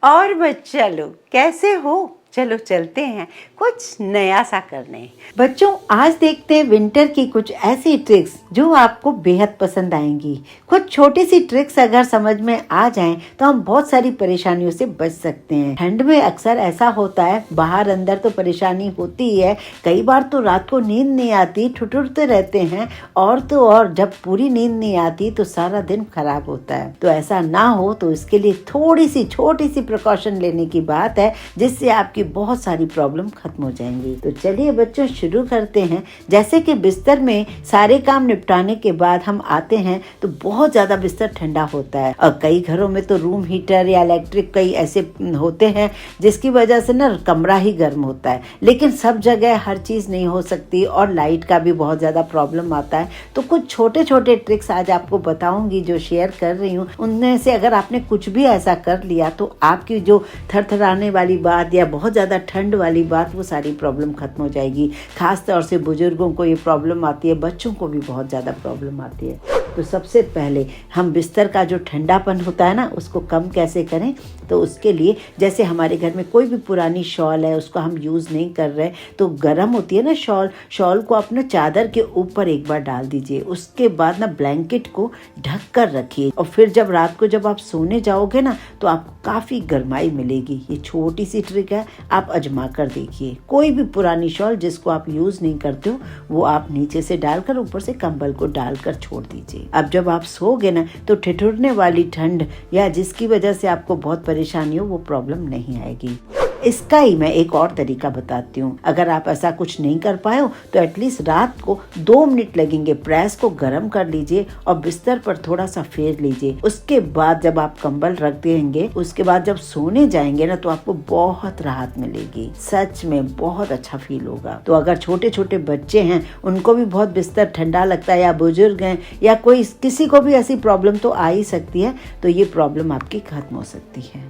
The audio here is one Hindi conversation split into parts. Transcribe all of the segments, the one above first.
और बच्चा लोग कैसे हो? चलो चलते हैं कुछ नया सा करने। बच्चों, आज देखते हैं विंटर की कुछ ऐसी ट्रिक्स जो आपको बेहद पसंद आएंगी। कुछ छोटी सी ट्रिक्स अगर समझ में आ जाएं तो हम बहुत सारी परेशानियों से बच सकते हैं। ठंड में अक्सर ऐसा होता है, बाहर अंदर तो परेशानी होती ही है, कई बार तो रात को नींद नहीं आती, ठिठुरते रहते हैं, और तो और जब पूरी नींद नहीं आती तो सारा दिन खराब होता है। तो ऐसा ना हो तो इसके लिए थोड़ी सी छोटी सी प्रिकॉशन लेने की बात है, जिससे आपकी बहुत सारी प्रॉब्लम खत्म हो जाएंगी। तो चलिए बच्चों शुरू करते हैं। जैसे कि बिस्तर में सारे काम निपटाने के बाद हम आते हैं तो बहुत ज्यादा बिस्तर ठंडा होता है, और कई घरों में तो रूम हीटर या इलेक्ट्रिक कई ऐसे होते हैं जिसकी वजह से ना कमरा ही गर्म होता है। लेकिन सब जगह हर चीज नहीं हो सकती और लाइट का भी बहुत ज्यादा प्रॉब्लम आता है। तो कुछ छोटे छोटे ट्रिक्स आज आपको बताऊंगी जो शेयर कर रही हूँ। उनमें से अगर आपने कुछ भी ऐसा कर लिया तो आपकी जो थरथराने वाली बात या बहुत ज़्यादा ठंड वाली बात, वो सारी प्रॉब्लम खत्म हो जाएगी। खास तौर से बुजुर्गों को ये प्रॉब्लम आती है, बच्चों को भी बहुत ज़्यादा प्रॉब्लम आती है। तो सबसे पहले हम बिस्तर का जो ठंडापन होता है ना, उसको कम कैसे करें। तो उसके लिए जैसे हमारे घर में कोई भी पुरानी शॉल है, उसको हम यूज़ नहीं कर रहे, तो गर्म होती है ना शॉल को अपने चादर के ऊपर एक बार डाल दीजिए। उसके बाद ना ब्लैंकेट को ढक कर रखिए, और फिर जब रात को जब आप सोने जाओगे ना तो आपको काफ़ी गर्माई मिलेगी। ये छोटी सी ट्रिक है, आप आजमा कर देखिए। कोई भी पुरानी शॉल जिसको आप यूज़ नहीं करते हो, वो आप नीचे से डालकर ऊपर से कंबल को डालकर छोड़ दीजिए। अब जब आप सोओगे ना तो ठिठुरने वाली ठंड या जिसकी वजह से आपको बहुत परेशानी हो, वो प्रॉब्लम नहीं आएगी। इसका ही मैं एक और तरीका बताती हूँ। अगर आप ऐसा कुछ नहीं कर पाए हो तो एटलीस्ट रात को 2 मिनट लगेंगे, प्रेस को गर्म कर लीजिए और बिस्तर पर थोड़ा सा फेर लीजिए। उसके बाद जब आप कंबल रख देंगे, उसके बाद जब सोने जाएंगे ना तो आपको बहुत राहत मिलेगी। सच में बहुत अच्छा फील होगा। तो अगर छोटे छोटे बच्चे हैं, उनको भी बहुत बिस्तर ठंडा लगता है, या बुजुर्ग हैं, या कोई किसी को भी ऐसी प्रॉब्लम तो आ ही सकती है, तो ये प्रॉब्लम आपकी खत्म हो सकती है।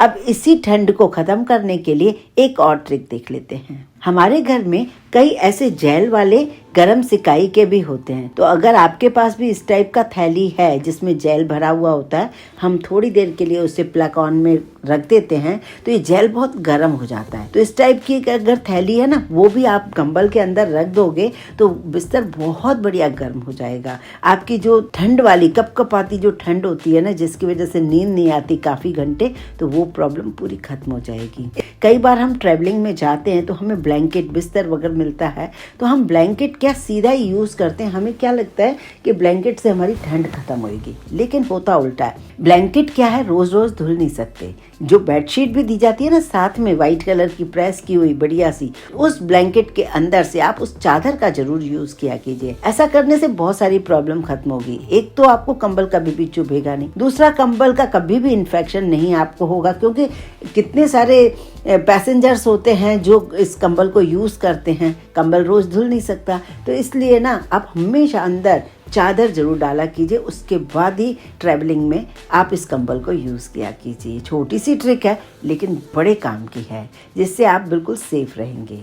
अब इसी ठंड को खत्म करने के लिए एक और ट्रिक देख लेते हैं। हमारे घर में कई ऐसे जेल वाले गरम सिकाई के भी होते हैं। तो अगर आपके पास भी इस टाइप का थैली है जिसमें जेल भरा हुआ होता है, हम थोड़ी देर के लिए उसे प्लग ऑन में रख देते हैं तो ये जेल बहुत गर्म हो जाता है। तो इस टाइप की अगर थैली है ना, वो भी आप कंबल के अंदर रख दोगे तो बिस्तर बहुत बढ़िया गर्म हो जाएगा। आपकी जो ठंड वाली कपकपाती जो ठंड होती है ना, जिसकी वजह से नींद नहीं आती काफ़ी घंटे, तो वो प्रॉब्लम पूरी खत्म हो जाएगी। कई बार हम ट्रैवलिंग में जाते हैं तो हमें ब्लैंकेट बिस्तर वगैरह मिलता है, तो हम ब्लैंकेट क्या सीधा ही यूज़ करते हैं। हमें क्या लगता है कि ब्लैंकेट से हमारी ठंड खत्म होगी, लेकिन होता उल्टा है। ब्लैंकेट क्या है, रोज़ रोज़ धुल नहीं सकते। जो बेडशीट भी दी जाती है ना साथ में, वाइट कलर की प्रेस की हुई बढ़िया सी, उस ब्लैंकेट के अंदर से आप उस चादर का जरूर यूज़ किया कीजिए। ऐसा करने से बहुत सारी प्रॉब्लम खत्म होगी। एक तो आपको कंबल कभी भी चुभेगा नहीं, दूसरा कंबल का कभी भी इन्फेक्शन नहीं आपको होगा, क्योंकि कितने सारे पैसेंजर्स होते हैं जो इस कंबल को यूज़ करते हैं। कंबल रोज़ धुल नहीं सकता, तो इसलिए ना आप हमेशा अंदर चादर जरूर डाला कीजिए। उसके बाद ही ट्रैवलिंग में आप इस कंबल को यूज़ किया कीजिए। छोटी सी ट्रिक है लेकिन बड़े काम की है, जिससे आप बिल्कुल सेफ रहेंगे।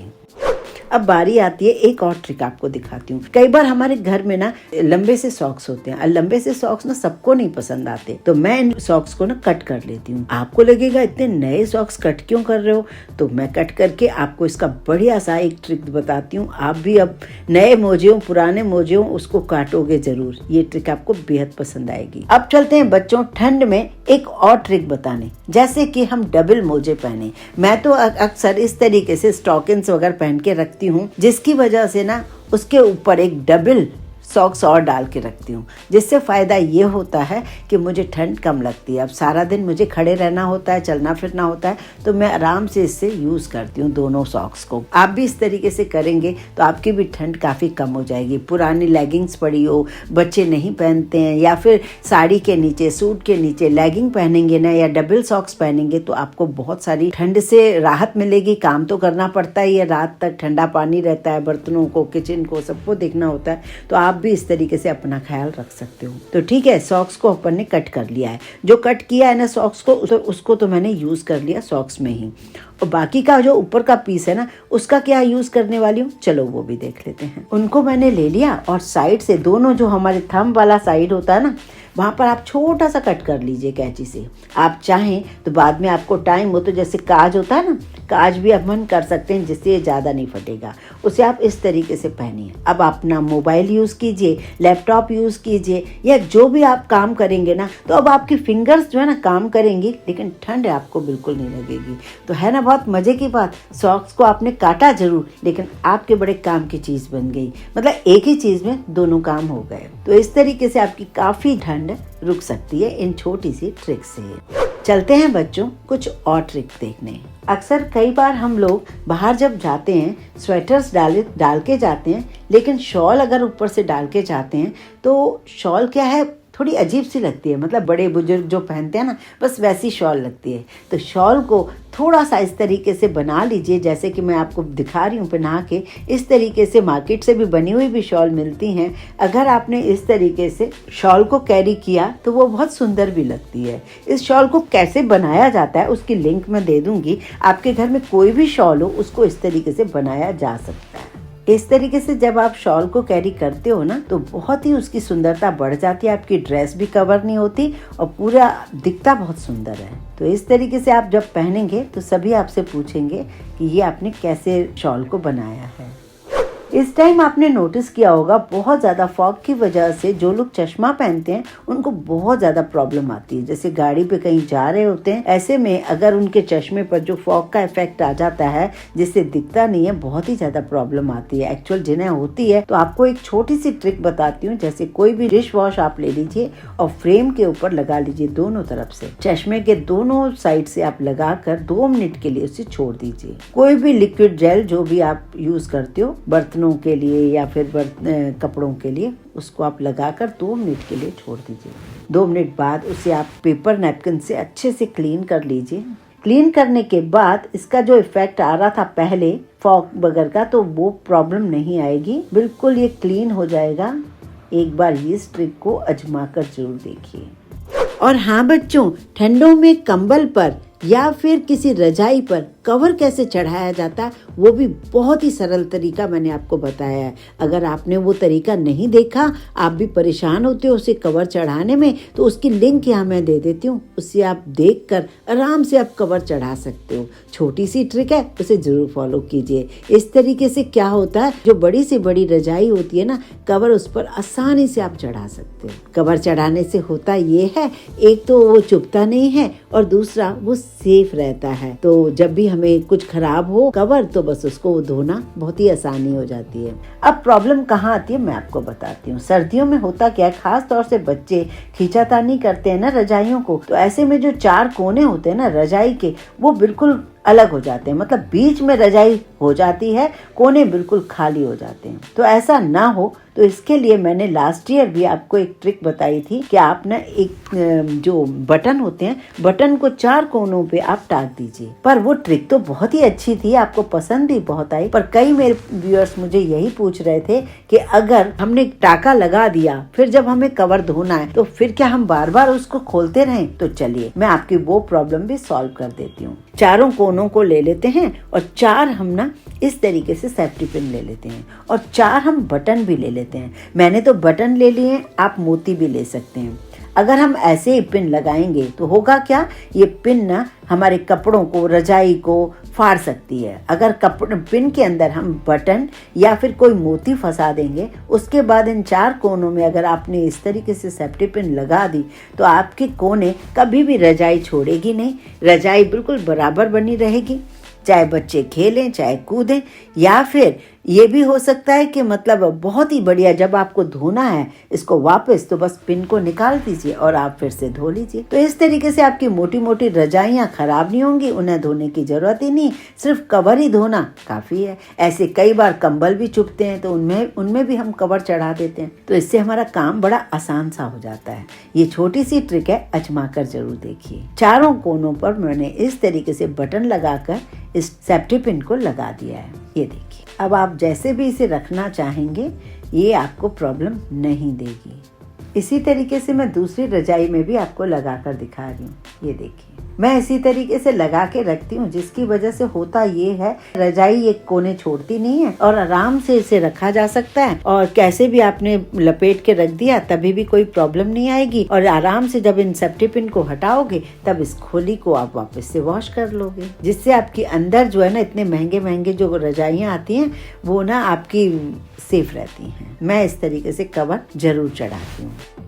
अब बारी आती है एक और ट्रिक आपको दिखाती हूँ। कई बार हमारे घर में ना लंबे से सॉक्स होते हैं, और लंबे से सॉक्स ना सबको नहीं पसंद आते, तो मैं इन सॉक्स को ना कट कर लेती हूँ। आपको लगेगा इतने नए सॉक्स कट क्यों कर रहे हो, तो मैं कट करके आपको इसका बढ़िया सा एक ट्रिक बताती हूँ। आप भी अब नए मोजे हो पुराने मोजे हो, उसको काटोगे जरूर। ये ट्रिक आपको बेहद पसंद आएगी। अब चलते हैं बच्चों ठंड में एक और ट्रिक बताने, जैसे कि हम डबल मोजे पहने। मैं तो अक्सर इस तरीके से स्टॉकिंग्स वगैरह पहन के रखती हूँ, जिसकी वजह से ना उसके ऊपर एक डबल सॉक्स और डाल के रखती हूँ, जिससे फ़ायदा ये होता है कि मुझे ठंड कम लगती है। अब सारा दिन मुझे खड़े रहना होता है, चलना फिरना होता है, तो मैं आराम से इससे यूज़ करती हूँ दोनों सॉक्स को। आप भी इस तरीके से करेंगे तो आपकी भी ठंड काफ़ी कम हो जाएगी। पुरानी लेगिंग्स पड़ी हो, बच्चे नहीं पहनते हैं, या फिर साड़ी के नीचे सूट के नीचे लेगिंग पहनेंगे ना, या डबल सॉक्स पहनेंगे, तो आपको बहुत सारी ठंड से राहत मिलेगी। काम तो करना पड़ता ही है, रात तक ठंडा पानी रहता है, बर्तनों को, किचन को, सबको देखना होता है, तो आप भी इस तरीके से अपना ख्याल रख सकते हो। तो ठीक है, सॉक्स को अपन ने कट कर लिया है। जो कट किया है ना सॉक्स को, उसको तो मैंने यूज़ कर लिया सॉक्स में ही। और बाकी का जो ऊपर का पीस है ना, उसका क्या यूज़ करने वाली हूँ, चलो वो भी देख लेते हैं। उनको मैंने ले लिया और साइड से दोनों जो हमारे थंब वाला साइड होता है ना, वहाँ पर आप छोटा सा कट कर लीजिए कैंची से। आप चाहें तो बाद में आपको टाइम हो तो जैसे काज होता है ना, काज भी अपन कर सकते हैं जिससे ये ज़्यादा नहीं फटेगा। उसे आप इस तरीके से पहनिए। अब अपना मोबाइल यूज़ कीजिए, लैपटॉप यूज़ कीजिए, या जो भी आप काम करेंगे ना, तो अब आपकी फिंगर्स जो है ना काम करेंगी, लेकिन ठंड आपको बिल्कुल नहीं लगेगी। तो है ना बहुत मज़े की बात। सॉक्स को आपने काटा जरूर, लेकिन आपके बड़े काम की चीज़ बन गई। मतलब एक ही चीज़ में दोनों काम हो गए। तो इस तरीके से आपकी काफ़ी ठंड रुक सकती है इन छोटी सी ट्रिक से। चलते हैं बच्चों कुछ और ट्रिक देखने। अक्सर कई बार हम लोग बाहर जब जाते हैं स्वेटर्स डाल के जाते हैं, लेकिन शॉल अगर ऊपर से डाल के जाते हैं तो शॉल क्या है, थोड़ी अजीब सी लगती है। मतलब बड़े बुजुर्ग जो पहनते हैं ना, बस वैसी शॉल लगती है। तो शॉल को थोड़ा सा इस तरीके से बना लीजिए, जैसे कि मैं आपको दिखा रही हूँ पहना के। इस तरीके से मार्केट से भी बनी हुई भी शॉल मिलती हैं। अगर आपने इस तरीके से शॉल को कैरी किया तो वो बहुत सुंदर भी लगती है। इस शॉल को कैसे बनाया जाता है उसकी लिंक मैं दे दूँगी। आपके घर में कोई भी शॉल हो उसको इस तरीके से बनाया जा सकता है। इस तरीके से जब आप शॉल को कैरी करते हो ना, तो बहुत ही उसकी सुंदरता बढ़ जाती है। आपकी ड्रेस भी कवर नहीं होती और पूरा दिखता बहुत सुंदर है। तो इस तरीके से आप जब पहनेंगे तो सभी आपसे पूछेंगे कि ये आपने कैसे शॉल को बनाया है। इस टाइम आपने नोटिस किया होगा बहुत ज़्यादा फॉग की वजह से जो लोग चश्मा पहनते हैं उनको बहुत ज़्यादा प्रॉब्लम आती है। जैसे गाड़ी पे कहीं जा रहे होते हैं, ऐसे में अगर उनके चश्मे पर जो फॉग का इफेक्ट आ जाता है जिससे दिखता नहीं है, बहुत ही ज़्यादा प्रॉब्लम आती है। एक्चुअल जिन्हें होती है तो आपको एक छोटी सी ट्रिक बताती हूँ। जैसे कोई भी डिश वॉश आप ले लीजिए और फ्रेम के ऊपर लगा लीजिए दोनों तरफ से, चश्मे के दोनों साइड से आप लगा कर 2 मिनट के लिए उसे छोड़ दीजिए। कोई भी लिक्विड जेल जो भी आप यूज करते हो बर्तनों के लिए या फिर कपड़ों के लिए, उसको आप लगाकर 2 मिनट के लिए छोड़ दीजिए। 2 मिनट बाद उसे आप पेपर नैपकिन से अच्छे से क्लीन कर लीजिए। क्लीन करने के बाद इसका जो इफेक्ट आ रहा था पहले फॉग वगैरह का, तो वो प्रॉब्लम नहीं आएगी, बिल्कुल ये क्लीन हो जाएगा। एक बार इस ट्रिक को आजमा कर जरूर देखिए। और हाँ बच्चों, ठंडों में कंबल पर या फिर किसी रजाई पर कवर कैसे चढ़ाया जाता है वो भी बहुत ही सरल तरीका मैंने आपको बताया है। अगर आपने वो तरीका नहीं देखा, आप भी परेशान होते हो उसे कवर चढ़ाने में, तो उसकी लिंक यहाँ मैं दे देती हूँ। उससे आप देखकर आराम से आप कवर चढ़ा सकते हो। छोटी सी ट्रिक है, उसे जरूर फॉलो कीजिए। इस तरीके से क्या होता है, जो बड़ी से बड़ी रजाई होती है ना, कवर उस पर आसानी से आप चढ़ा सकते हो। कवर चढ़ाने से होता ये है, एक तो वो चुभता नहीं है और दूसरा वो सेफ रहता है। तो जब भी हमें कुछ खराब हो कवर, तो बस उसको धोना बहुत ही आसानी हो जाती है। अब प्रॉब्लम कहाँ आती है मैं आपको बताती हूँ। सर्दियों में होता क्या है, खास तौर से बच्चे खींचातानी करते हैं ना रजाइयों को, तो ऐसे में जो 4 कोने होते हैं ना रजाई के, वो बिल्कुल अलग हो जाते हैं। मतलब बीच में रजाई हो जाती है, कोने बिल्कुल खाली हो जाते हैं। तो ऐसा ना हो, तो इसके लिए मैंने लास्ट ईयर भी आपको एक ट्रिक बताई थी कि आप ना एक जो बटन होते हैं, बटन को 4 कोनों पे आप टाक दीजिए। पर वो ट्रिक तो बहुत ही अच्छी थी, आपको पसंद भी बहुत आई। पर कई मेरे व्यूअर्स मुझे यही पूछ रहे थे कि अगर हमने टाका लगा दिया, फिर जब हमें कवर धोना है तो फिर क्या हम बार बार उसको खोलते रहें? तो चलिए मैं आपकी वो प्रॉब्लम भी सॉल्व कर देती हूँ। 4 कोनों को ले लेते हैं और 4 हम ना इस तरीके से सेफ्टी पिन ले लेते हैं और 4 हम बटन भी ले लेते हैं। मैंने तो बटन ले लिए, आप मोती भी ले सकते हैं। अगर हम ऐसे ही पिन लगाएंगे तो होगा क्या, ये पिन ना हमारे कपड़ों को, रजाई को फाड़ सकती है। अगर पिन के अंदर हम बटन या फिर कोई मोती फंसा देंगे, उसके बाद इन 4 कोनों में अगर आपने इस तरीके से सेफ्टी पिन लगा दी, तो आपके कोने कभी भी रजाई छोड़ेगी नहीं। रजाई बिल्कुल बराबर बनी रहेगी, चाहे बच्चे खेलें चाहे कूदें। या फिर ये भी हो सकता है कि मतलब बहुत ही बढ़िया, जब आपको धोना है इसको वापस, तो बस पिन को निकाल दीजिए और आप फिर से धो लीजिए। तो इस तरीके से आपकी मोटी मोटी रजाइयाँ खराब नहीं होंगी, उन्हें धोने की जरूरत ही नहीं, सिर्फ कवर ही धोना काफ़ी है। ऐसे कई बार कंबल भी चुभते हैं तो उनमें भी हम कवर चढ़ा देते हैं, तो इससे हमारा काम बड़ा आसान सा हो जाता है। ये छोटी सी ट्रिक है, आजमा कर जरूर देखिए। 4 कोनों पर मैंने इस तरीके से बटन लगाकर इस सेफ्टी पिन को लगा दिया है, ये देखिए। अब आप जैसे भी इसे रखना चाहेंगे, ये आपको प्रॉब्लम नहीं देगी। इसी तरीके से मैं दूसरी रजाई में भी आपको लगा कर दिखा रही हूँ, ये देखिए। मैं इसी तरीके से लगा के रखती हूँ, जिसकी वजह से होता ये है रजाई एक कोने छोड़ती नहीं है और आराम से इसे रखा जा सकता है। और कैसे भी आपने लपेट के रख दिया तभी भी कोई प्रॉब्लम नहीं आएगी। और आराम से जब इन सेफ्टी पिन को हटाओगे तब इस खोली को आप वापस से वॉश कर लोगे, जिससे आपकी अंदर जो है ना इतने महंगे महंगे जो रजाइयाँ आती हैं वो ना आपकी सेफ रहती हैं। मैं इस तरीके से कवर जरूर चढ़ाती हूँ।